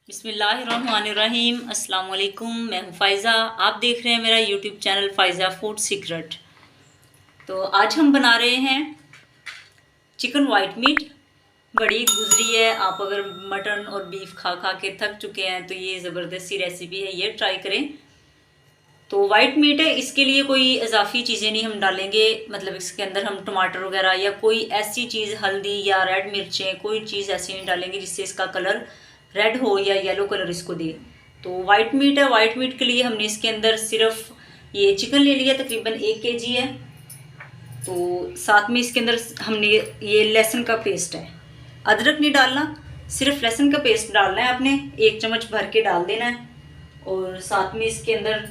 बिस्मिल्लाहिर्रहमानिर्रहीम। अस्सलाम वालेकुम। मैं हूँ फ़ायज़ा। आप देख रहे हैं मेरा YouTube channel Faiza food secret. तो आज हम बना रहे हैं चिकन वाइट मीट। बड़ी गुजरी है, आप अगर मटन और बीफ खा खा के थक चुके हैं तो ये ज़बरदस्त सी रेसिपी है, ये ट्राई करें। तो वाइट मीट है, इसके लिए कोई इजाफी चीज़ें नहीं हम डालेंगे, मतलब इसके अंदर हम टमाटर वगैरह या कोई ऐसी चीज़, हल्दी या रेड मिर्चें, कोई चीज़ ऐसी नहीं डालेंगे जिससे इसका कलर रेड हो या येलो कलर इसको दे। तो वाइट मीट है, वाइट मीट के लिए हमने इसके अंदर सिर्फ ये चिकन ले लिया, तकरीबन 1 kg है। तो साथ में इसके अंदर हमने ये लहसुन का पेस्ट है, अदरक नहीं डालना, सिर्फ लहसुन का पेस्ट डालना है आपने, 1 चम्मच भर के डाल देना है। और साथ में इसके अंदर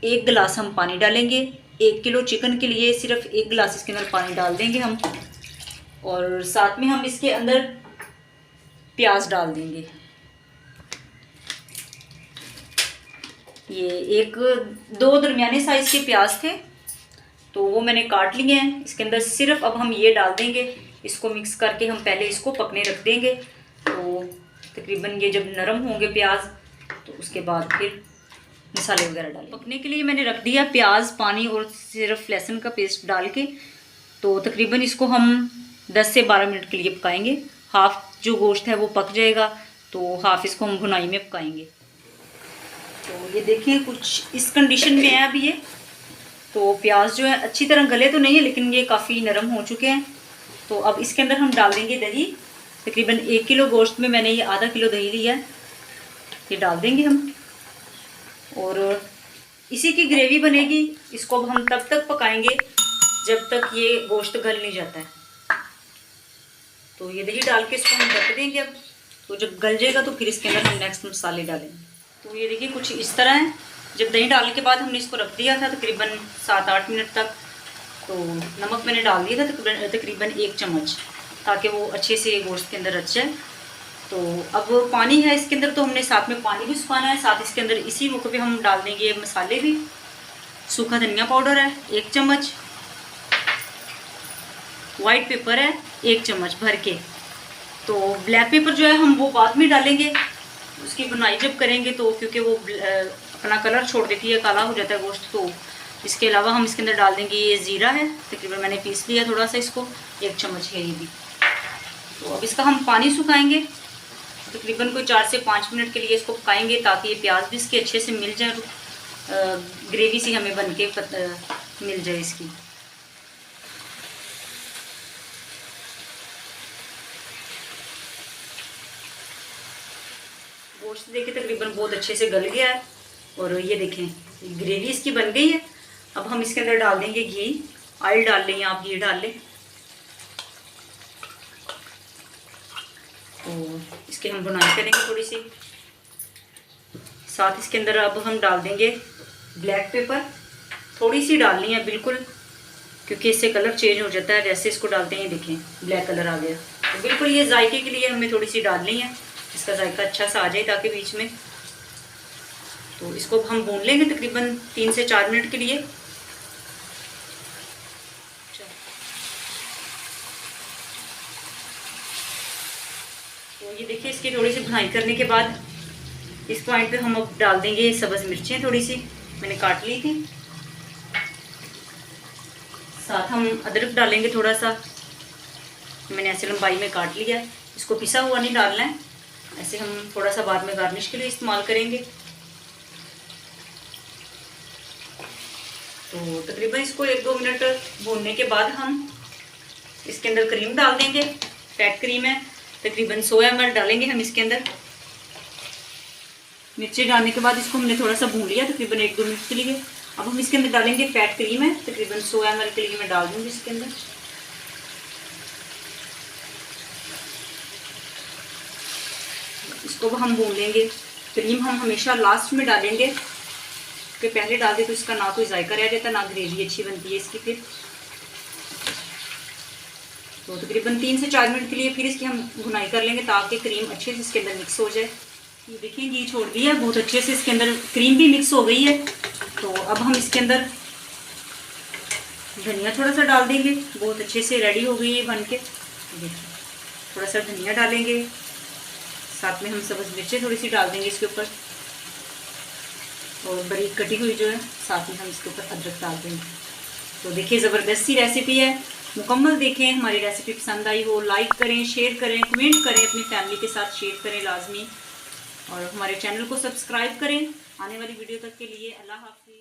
1 गिलास हम पानी डालेंगे। 1 किलो चिकन के लिए सिर्फ 1 गिलास इसके अंदर पानी डाल देंगे हम। और साथ में हम इसके अंदर प्याज डाल देंगे। ये 1-2 दरमियाने साइज़ के प्याज थे, तो वो मैंने काट लिए हैं। इसके अंदर सिर्फ अब हम ये डाल देंगे, इसको मिक्स करके हम पहले इसको पकने रख देंगे। तो तकरीबन ये जब नरम होंगे प्याज, तो उसके बाद फिर मसाले वगैरह डालें। पकने के लिए मैंने रख दिया प्याज, पानी और सिर्फ लहसुन का पेस्ट डाल के। तो तकरीबन इसको हम 10 से 12 मिनट के लिए पकाएंगे। हाफ़ जो गोश्त है वो पक जाएगा, तो हाफ़ इसको हम भुनाई में पकाएंगे। तो ये देखिए कुछ इस कंडीशन में है अभी ये। तो प्याज जो है अच्छी तरह गले तो नहीं है, लेकिन ये काफ़ी नरम हो चुके हैं। तो अब इसके अंदर हम डाल देंगे दही। तकरीबन 1 किलो गोश्त में मैंने ये आधा किलो दही लिया है, ये डाल देंगे हम। और इसी की ग्रेवी बनेगी। इसको अब हम तब तक पकाएंगे जब तक ये गोश्त गल नहीं जाता है। तो ये दही डाल के इसको हम ढक देंगे अब। तो जब गल जाएगा तो फिर इसके अंदर हम नेक्स्ट मसाले डालेंगे। तो ये देखिए कुछ इस तरह है। जब दही डालने के बाद हमने इसको रख दिया था तकरीबन 7-8 मिनट तक। तो नमक मैंने डाल दिया था तकरीबन 1 चम्मच, ताकि वो अच्छे से गोश्त के अंदर रच जाए। तो अब पानी है इसके अंदर, तो हमने साथ में पानी भी सुखाना है। साथ इसके अंदर इसी मौके पे हम डाल देंगे मसाले भी। सूखा धनिया पाउडर है 1 चम्मच, वाइट पेपर है 1 चम्मच भर के। तो ब्लैक पेपर जो है हम वो बाद में डालेंगे, उसकी बुनाई जब करेंगे, तो क्योंकि वो अपना कलर छोड़ देती है, काला हो जाता है गोश्त। तो इसके अलावा हम इसके अंदर डाल देंगे ये ज़ीरा है, तकरीबन मैंने पीस लिया थोड़ा सा इसको, 1 चम्मच है ये भी। तो अब इसका हम पानी सुखाएंगे, तकरीबन कोई 4 से 5 मिनट के लिए इसको पकाएंगे, ताकि ये प्याज भी इसके अच्छे से मिल जाए, ग्रेवी सी हमें बन के मिल जाए इसकी। गोश्त देखिए तकरीबन बहुत अच्छे से गल गया है, और ये देखें ग्रेवी इसकी बन गई है। अब हम इसके अंदर डाल देंगे घी। ऑयल डाल लें या आप घी डाल लें। तो इसके हम बुनाई करेंगे थोड़ी सी। साथ इसके अंदर अब हम डाल देंगे ब्लैक पेपर, थोड़ी सी डालनी है बिल्कुल, क्योंकि इससे कलर चेंज हो जाता है। जैसे इसको डालते हैं देखें ब्लैक कलर आ गया, तो बिल्कुल ये जायके के लिए हमें थोड़ी सी डालनी है, इसका जायका अच्छा सा आ जाए ताकि बीच में। तो इसको हम भून लेंगे तकरीबन 3 से 4 मिनट के लिए। तो ये देखिए इसकी थोड़ी सी भुनाई करने के बाद इस पॉइंट पे हम अब डाल देंगे सब्ज़ मिर्चें, थोड़ी सी मैंने काट ली थी। साथ हम अदरक डालेंगे थोड़ा सा, मैंने ऐसे लंबाई में काट लिया है। इसको पिसा हुआ नहीं डालना है, ऐसे हम थोड़ा सा बाद में गार्निश के लिए इस्तेमाल करेंगे। तो तकरीबन इसको 1-2 मिनट भूनने के बाद हम इसके अंदर क्रीम डाल देंगे। फैट क्रीम है, तकरीबन 100 ml डालेंगे हम इसके अंदर। मिर्ची डालने के बाद इसको हमने थोड़ा सा भून लिया तकरीबन 1-2 मिनट के लिए। अब हम इसके अंदर डालेंगे फैट क्रीम है, तकरीबन 100 ml के लिए मैं डाल दूँगी इसके अंदर। इसको हम भून लेंगे। क्रीम हम हमेशा लास्ट में डालेंगे, कि पहले डाल दे तो इसका ना कोई जायका रह जाता, ना ग्रेवी अच्छी बनती है इसकी फिर। तो तकरीबन 3 से 4 मिनट के लिए फिर इसकी हम भुनाई कर लेंगे, ताकि क्रीम अच्छे से इसके अंदर मिक्स हो जाए। ये देखिए घी छोड़ दिया बहुत अच्छे से, इसके अंदर क्रीम भी मिक्स हो गई है। तो अब हम इसके अंदर धनिया थोड़ा सा डाल देंगे, बहुत अच्छे से रेडी हो गई है बन के। देखिए थोड़ा सा धनिया डालेंगे। साथ में हम सब्ज़ मिर्चें थोड़ी सी डाल देंगे इसके ऊपर, और बारीक कटी हुई जो है साथ में हम इसके ऊपर अदरक डाल देंगे। तो देखिए ज़बरदस्त सी रेसिपी है, मुकम्मल देखें। हमारी रेसिपी पसंद आई हो लाइक करें, शेयर करें, कमेंट करें, अपनी फैमिली के साथ शेयर करें लाजमी, और हमारे चैनल को सब्सक्राइब करें। आने वाली वीडियो तक के लिए अल्लाह हाफ़िज़।